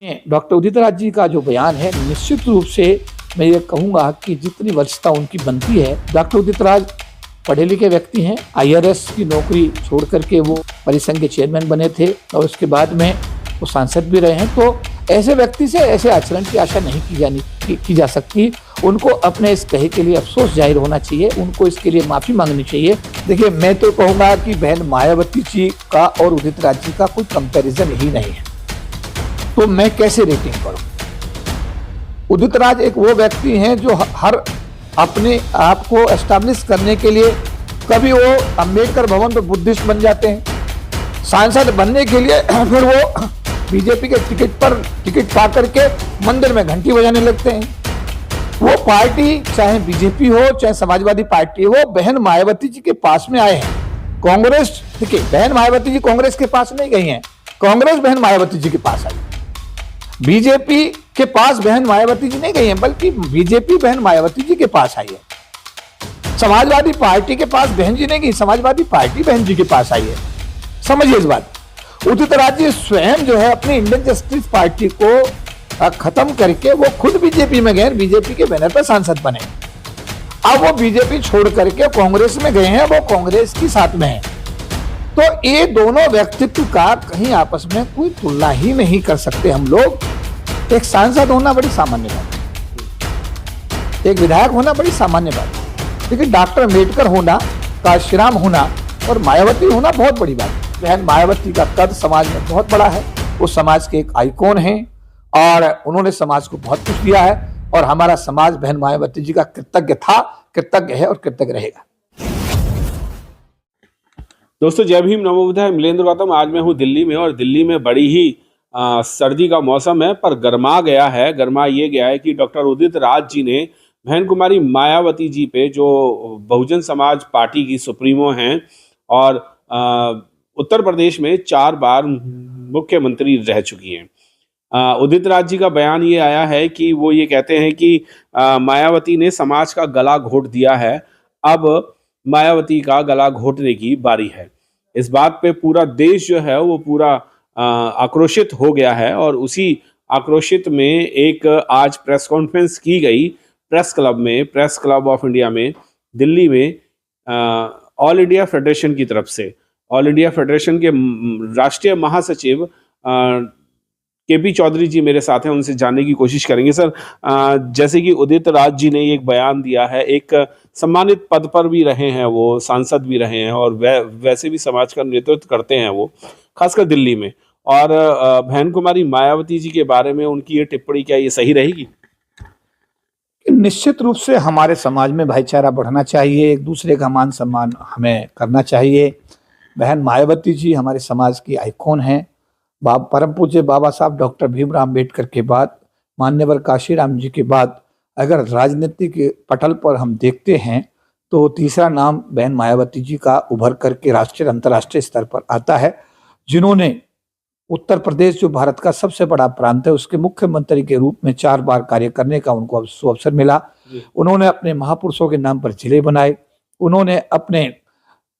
Doctor Udit Raj ji का जो बयान है, निश्चित रूप से मैं ये कहूँगा कि जितनी वरिष्ठता उनकी बनती है। डॉक्टर उदित राज पढ़े लिखे व्यक्ति हैं। IRS की नौकरी छोड़ करके वो परिसंघ के चेयरमैन बने थे और उसके बाद में वो सांसद भी रहे हैं। तो ऐसे व्यक्ति से ऐसे आचरण की आशा नहीं की जा सकती। उनको अपने इस कहे के लिए अफसोस जाहिर होना चाहिए, उनको इसके लिए माफ़ी मांगनी चाहिए। देखिए, मैं तो कहूँगा कि बहन मायावती जी का और उदित राज जी का कोई कंपैरिजन ही नहीं है। तो मैं कैसे रेटिंग करूं? उदित राज एक वो व्यक्ति हैं जो हर अपने आप को एस्टैब्लिश करने के लिए कभी वो अंबेडकर भवन पर बुद्धिस्ट बन जाते हैं, सांसद बनने के लिए फिर वो बीजेपी के टिकट पा करके मंदिर में घंटी बजाने लगते हैं। वो पार्टी चाहे बीजेपी हो चाहे समाजवादी पार्टी हो, बहन मायावती जी के पास में आए हैं। कांग्रेस, देखिए, बहन मायावती जी कांग्रेस के पास नहीं गई हैं, कांग्रेस बहन मायावती जी के पास आई। बीजेपी के पास बहन मायावती जी नहीं गई हैं, बल्कि बीजेपी बहन मायावती जी के पास आई है। समाजवादी पार्टी के पास बहन जी नहीं गई, समाजवादी पार्टी बहन जी के पास आई है। समझिए इस बात। उदित राज जी स्वयं जो है अपनी इंडियन जस्टिस पार्टी को खत्म करके वो खुद बीजेपी में गए, बीजेपी के बैनर पर सांसद बने। अब वो बीजेपी छोड़ करके कांग्रेस में गए हैं, वो कांग्रेस की साथ में है। तो ये दोनों व्यक्तित्व का कहीं आपस में कोई तुलना ही नहीं कर सकते हम लोग। एक सांसद होना बड़ी सामान्य बात है, एक विधायक होना बड़ी सामान्य बात है, लेकिन डॉक्टर अम्बेडकर होना, काशीराम होना और मायावती होना बहुत बड़ी बात है। बहन मायावती का कद समाज में बहुत बड़ा है, वो समाज के एक आइकॉन हैं और उन्होंने समाज को बहुत कुछ दिया है और हमारा समाज बहन मायावती जी का कृतज्ञ था, कृतज्ञ है और कृतज्ञ रहेगा। दोस्तों, जय भीम, नमो बुद्धाय। मिलेंद्र गौतम। आज मैं हूँ दिल्ली में और दिल्ली में बड़ी ही सर्दी का मौसम है, पर गर्मा ये गया है कि डॉक्टर उदित राज जी ने बहन कुमारी मायावती जी पे, जो बहुजन समाज पार्टी की सुप्रीमो हैं और उत्तर प्रदेश में 4 बार मुख्यमंत्री रह चुकी हैं। उदित राज जी का बयान ये आया है कि वो ये कहते हैं कि मायावती ने समाज का गला घोट दिया है, अब मायावती का गला घोटने की बारी है। इस बात पे पूरा देश जो है वो पूरा आक्रोशित हो गया है और उसी आक्रोशित में एक आज प्रेस कॉन्फ्रेंस की गई प्रेस क्लब ऑफ इंडिया में, दिल्ली में ऑल इंडिया फेडरेशन की तरफ से। ऑल इंडिया फेडरेशन के राष्ट्रीय महासचिव KP चौधरी जी मेरे साथ हैं, उनसे जानने की कोशिश करेंगे। सर, जैसे कि उदित राज जी ने एक बयान दिया है, एक सम्मानित पद पर भी रहे हैं, वो सांसद भी रहे हैं और वैसे भी समाज का नेतृत्व करते हैं वो, खासकर दिल्ली में। और बहन कुमारी मायावती जी के बारे में उनकी ये टिप्पणी, क्या ये सही रहेगी? निश्चित रूप से हमारे समाज में भाईचारा बढ़ना चाहिए, एक दूसरे का मान सम्मान हमें करना चाहिए। बहन मायावती जी हमारे समाज की आइकॉन हैं। परम पूज्य बाबा साहब डॉक्टर भीमराव अम्बेडकर के बाद, मान्यवर काशीराम जी के बाद अगर राजनीतिक पटल पर हम देखते हैं तो तीसरा नाम बहन मायावती जी का उभर करके राष्ट्रीय अंतर्राष्ट्रीय स्तर पर आता है, जिन्होंने उत्तर प्रदेश जो भारत का सबसे बड़ा प्रांत है उसके मुख्यमंत्री के रूप में 4 बार कार्य करने का उनको अवसर मिला। उन्होंने अपने महापुरुषों के नाम पर जिले बनाए, उन्होंने अपने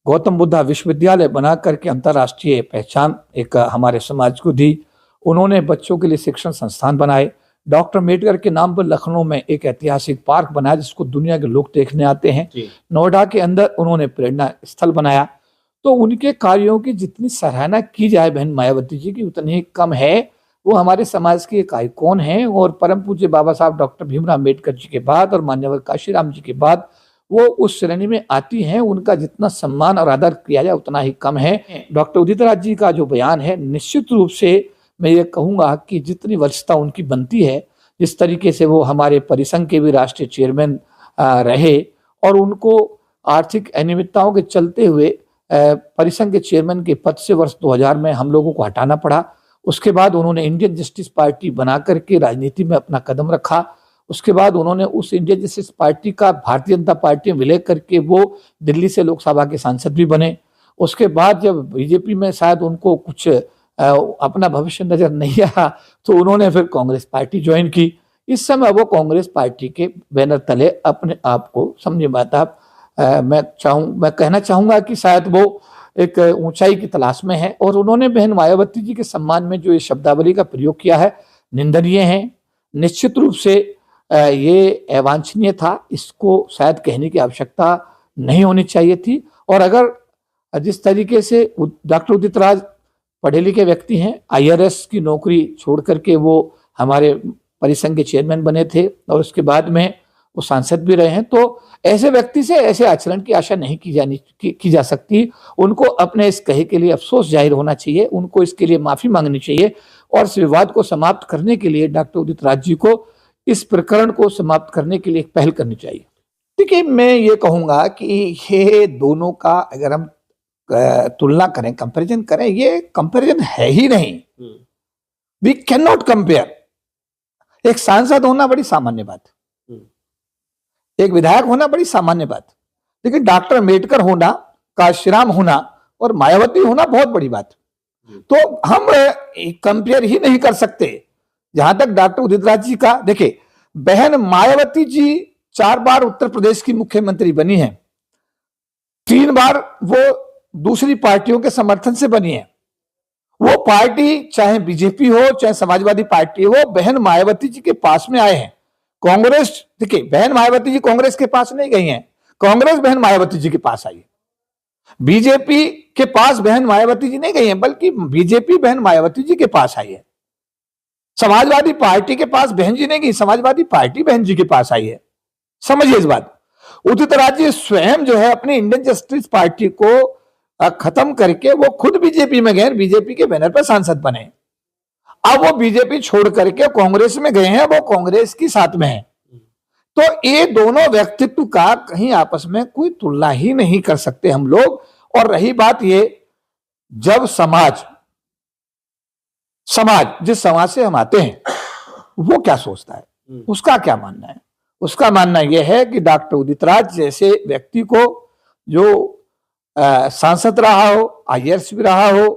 गौतम बुद्धा विश्वविद्यालय बना करके अंतर्राष्ट्रीय पहचान एक हमारे समाज को दी। उन्होंने बच्चों के लिए शिक्षण संस्थान बनाए। डॉक्टर अम्बेडकर के नाम पर लखनऊ में एक ऐतिहासिक पार्क बनाया जिसको दुनिया के लोग देखने आते हैं। नोएडा के अंदर उन्होंने प्रेरणा स्थल बनाया। तो उनके कार्यों की जितनी सराहना की जाए बहन मायावती जी की उतनी ही कम है। वो हमारे समाज की एक आइकॉन है और परम पूज्य बाबा साहब डॉक्टर भीमराव अम्बेडकर जी के बाद और मान्यवर काशीराम जी के बाद वो उस श्रेणी में आती हैं। उनका जितना सम्मान और आदर किया जाए उतना ही कम है। डॉक्टर उदित राज जी का जो बयान है, निश्चित रूप से मैं ये कहूँगा कि जितनी वरिष्ठता उनकी बनती है, जिस तरीके से वो हमारे परिसंघ के भी राष्ट्रीय चेयरमैन रहे और उनको आर्थिक अनियमितताओं के चलते हुए परिसंघ के चेयरमैन के पद से वर्ष 2000 में हम लोगों को हटाना पड़ा। उसके बाद उन्होंने इंडियन जस्टिस पार्टी बना करके राजनीति में अपना कदम रखा। उसके बाद उन्होंने उस इंडियन जस्टिस पार्टी का भारतीय जनता पार्टी में विलय करके वो दिल्ली से लोकसभा के सांसद भी बने। उसके बाद जब बीजेपी में शायद उनको कुछ अपना भविष्य नजर नहीं आया तो उन्होंने फिर कांग्रेस पार्टी ज्वाइन की। इस समय वो कांग्रेस पार्टी के बैनर तले अपने आप को, समझिए बात आप, मैं कहना चाहूँगा कि शायद वो एक ऊंचाई की तलाश में है और उन्होंने बहन मायावती जी के सम्मान में जो ये शब्दावली का प्रयोग किया है, निंदनीय है। निश्चित रूप से ये अवांछनीय था, इसको शायद कहने की आवश्यकता नहीं होनी चाहिए थी। और अगर जिस तरीके से डॉक्टर उदित राज पढ़े लिखे व्यक्ति हैं, आईआरएस की नौकरी छोड़ करके वो हमारे परिसंघ के चेयरमैन बने थे और उसके बाद में वो सांसद भी रहे हैं, तो ऐसे व्यक्ति से ऐसे आचरण की आशा नहीं की जा सकती। उनको अपने इस कहे के लिए अफसोस जाहिर होना चाहिए, उनको इसके लिए माफी मांगनी चाहिए और इस विवाद को समाप्त करने के लिए डॉक्टर उदित राज जी को इस प्रकरण को समाप्त करने के लिए एक पहल करनी चाहिए। देखिए, मैं ये कहूंगा कि ये दोनों का अगर हम तुलना करें, कंपैरिजन करें, ये कंपैरिजन है ही नहीं। We can not compare. एक सांसद होना बड़ी सामान्य बात, एक विधायक होना बड़ी सामान्य बात, लेकिन डॉक्टर अम्बेडकर होना, काशीराम होना और मायावती होना बहुत बड़ी बात। तो हम कंपेयर ही नहीं कर सकते। जहां तक डॉक्टर उदित राज जी का, देखिए, बहन मायावती जी 4 बार उत्तर प्रदेश की मुख्यमंत्री बनी है, 3 बार वो दूसरी पार्टियों के समर्थन से बनी है। वो पार्टी चाहे बीजेपी हो चाहे समाजवादी पार्टी हो, बहन मायावती जी के पास में आए हैं। कांग्रेस, देखिए, बहन मायावती जी कांग्रेस के पास नहीं गई हैं, कांग्रेस बहन मायावती जी के पास आई है। बीजेपी के पास बहन मायावती जी नहीं गई हैं, बल्कि बीजेपी बहन मायावती जी के पास आई है। समाजवादी पार्टी के पास बहन जी नहीं गई, समाजवादी पार्टी बहन जी के पास आई है। समझिए इस बात। उदित राज जी स्वयं जो है अपनी इंडियन जस्टिस पार्टी को खत्म करके वो खुद बीजेपी में गए, बीजेपी के बैनर पर सांसद बने। अब वो बीजेपी छोड़ करके कांग्रेस में गए हैं, वो कांग्रेस की साथ में है। तो ये दोनों व्यक्तित्व का कहीं आपस में कोई तुलना ही नहीं कर सकते हम लोग। और रही बात ये, जब समाज जिस समाज से हम आते हैं वो क्या सोचता है, उसका क्या मानना है? उसका मानना यह है कि डॉक्टर उदित राज जैसे व्यक्ति को, जो सांसद रहा हो, आईएएस भी रहा हो,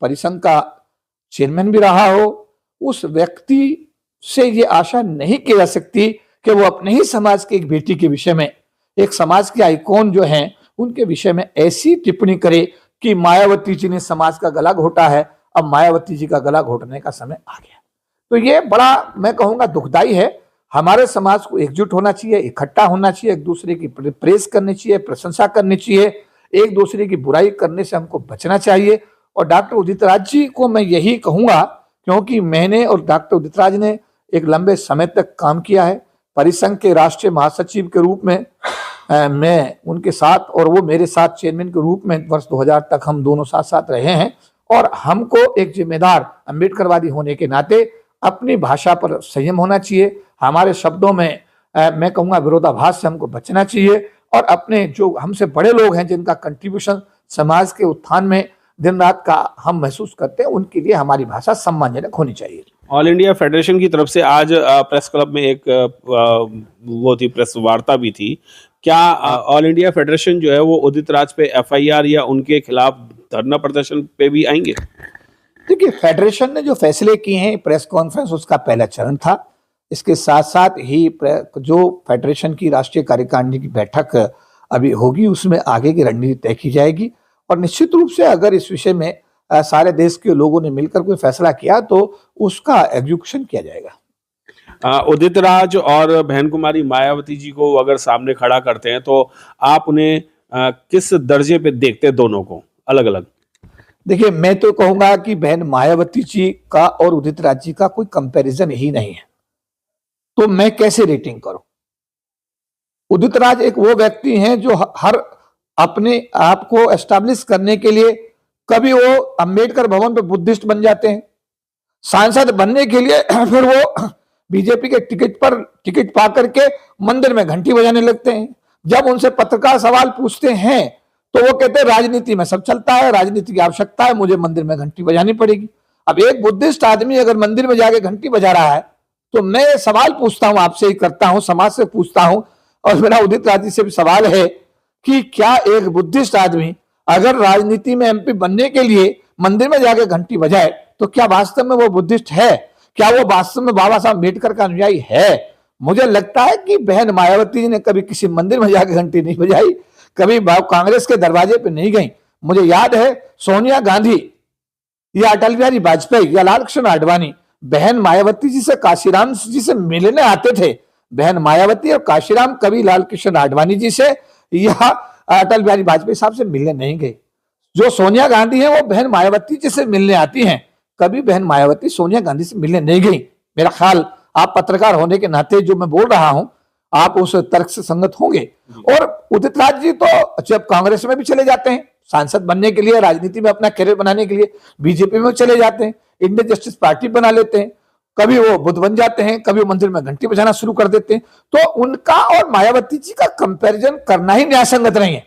परिसंघ का चेयरमैन भी रहा हो, उस व्यक्ति से ये आशा नहीं की जा सकती कि वो अपने ही समाज के एक बेटी के विषय में, एक समाज के आइकॉन जो हैं उनके विषय में ऐसी टिप्पणी करे कि मायावती जी ने समाज का गला घोटा है, अब मायावती जी का गला घोटने का समय आ गया। तो ये बड़ा, मैं कहूंगा, दुखदाई है। हमारे समाज को एकजुट होना चाहिए, इकट्ठा होना चाहिए, एक दूसरे की प्रेस करनी चाहिए, प्रशंसा करनी चाहिए, एक दूसरे की बुराई करने से हमको बचना चाहिए। और डॉक्टर उदित राज जी को मैं यही कहूंगा, क्योंकि मैंने और डॉक्टर उदित राज ने एक लंबे समय तक काम किया है परिसंघ के राष्ट्रीय महासचिव के रूप में। मैं उनके साथ और वो मेरे साथ चेयरमैन के रूप में वर्ष 2000 तक हम दोनों साथ साथ रहे हैं। और हमको एक जिम्मेदार अम्बेडकरवादी होने के नाते अपनी भाषा पर संयम होना चाहिए। हमारे शब्दों में मैं कहूँगा विरोधाभास से हमको बचना चाहिए। और अपने जो हमसे बड़े लोग हैं, जिनका कंट्रीब्यूशन समाज के उत्थान में दिन रात का हम महसूस करते हैं, उनके लिए हमारी भाषा सम्मानजनक होनी चाहिए। ऑल इंडिया फेडरेशन की तरफ से आज प्रेस क्लब में एक वो थी, प्रेस वार्ता भी थी। क्या ऑल इंडिया फेडरेशन जो है वो उदित राज पे एफआईआर या उनके खिलाफ धरना प्रदर्शन पे भी आएंगे? देखिए, फेडरेशन ने जो फैसले किए हैं, प्रेस कॉन्फ्रेंस उसका पहला चरण था। इसके साथ साथ ही जो फेडरेशन की राष्ट्रीय कार्यकारिणी की बैठक अभी होगी, उसमें आगे की रणनीति तय की जाएगी। और निश्चित रूप से अगर इस विषय में सारे देश के लोगों ने मिलकर कोई फैसला किया तो उसका एग्जीक्यूशन किया जाएगा। उदित राज और बहन कुमारी मायावती जी को अगर सामने खड़ा करते हैं तो आप उन्हें किस दर्जे पे देखते हैं, दोनों को अलग अलग? देखिए, मैं तो कहूंगा कि बहन मायावती जी का और उदित राज जी का कोई कंपैरिजन ही नहीं है। तो मैं कैसे रेटिंग करूं? उदित राज एक वो व्यक्ति हैं जो हर अपने आप को एस्टैब्लिश करने के लिए कभी वो अंबेडकर भवन पे बुद्धिस्ट बन जाते हैं, सांसद बनने के लिए फिर वो बीजेपी के टिकट पा करके मंदिर में घंटी बजाने लगते हैं। जब उनसे पत्रकार सवाल पूछते हैं तो वो कहते हैं राजनीति में सब चलता है, राजनीति की आवश्यकता है, मुझे मंदिर में घंटी बजानी पड़ेगी। अब एक बुद्धिस्ट आदमी अगर मंदिर में जाके घंटी बजा रहा है तो मैं सवाल पूछता हूं, आपसे ही करता हूं, समाज से पूछता हूं, और मेरा उदित राज जी से भी सवाल है कि क्या एक बुद्धिस्ट आदमी अगर राजनीति में एमपी बनने के लिए मंदिर में जाके घंटी बजाए तो क्या वास्तव में वो बुद्धिस्ट है? क्या वो वास्तव में बाबा साहब अम्बेडकर का अनुयायी है? मुझे लगता है कि बहन मायावती जी ने कभी किसी मंदिर में जाके घंटी नहीं बजाई, कभी कांग्रेस के दरवाजे पे नहीं गई। मुझे याद है सोनिया गांधी या अटल बिहारी वाजपेयी या लाल कृष्ण आडवाणी बहन मायावती जी से, काशीराम जी से मिलने आते थे। बहन मायावती और काशीराम कभी लाल कृष्ण आडवाणी जी से या अटल बिहारी वाजपेयी साहब से मिलने नहीं गए। जो सोनिया गांधी है वो बहन मायावती जी से मिलने आती हैं, कभी बहन मायावती सोनिया गांधी से मिलने नहीं गई। मेरा ख्याल आप पत्रकार होने के नाते जो मैं बोल रहा हूं आप उस तर्क से संगत होंगे। और उदित राज जी तो जब कांग्रेस में भी चले जाते हैं सांसद बनने के लिए, राजनीति में अपना करियर बनाने के लिए, बीजेपी में चले जाते हैं, इंडियन जस्टिस पार्टी बना लेते हैं, कभी वो बुद्ध बन जाते हैं, कभी वो मंदिर में घंटी बजाना शुरू कर देते हैं। तो उनका और मायावती जी का कंपैरिजन करना ही न्यायसंगत नहीं है।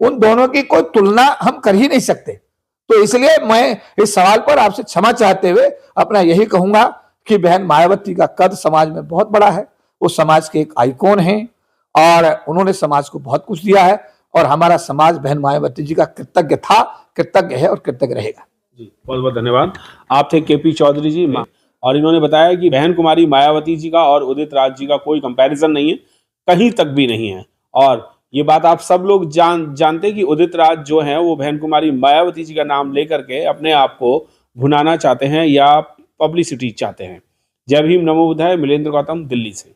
उन दोनों की कोई तुलना हम कर ही नहीं सकते। तो इसलिए मैं इस सवाल पर आपसे क्षमा चाहते हुए अपना यही कहूंगा कि बहन मायावती का कद समाज में बहुत बड़ा है, वो समाज के एक आइकॉन हैं और उन्होंने समाज को बहुत कुछ दिया है और हमारा समाज बहन मायावती जी का कृतज्ञ था, कृतज्ञ है और कृतज्ञ रहेगा। जी बहुत बहुत धन्यवाद। आप थे केपी चौधरी जी और इन्होंने बताया कि बहन कुमारी मायावती जी का और उदित राज जी का कोई कंपैरिजन नहीं है, कहीं तक भी नहीं है। और ये बात आप सब लोग जानते कि उदित राज जो हैं वो बहन कुमारी मायावती जी का नाम लेकर के अपने आप को भुनाना चाहते हैं या पब्लिसिटी चाहते हैं। जय भीम, नमो बुद्धाय। मिलेंद्र गौतम, दिल्ली से।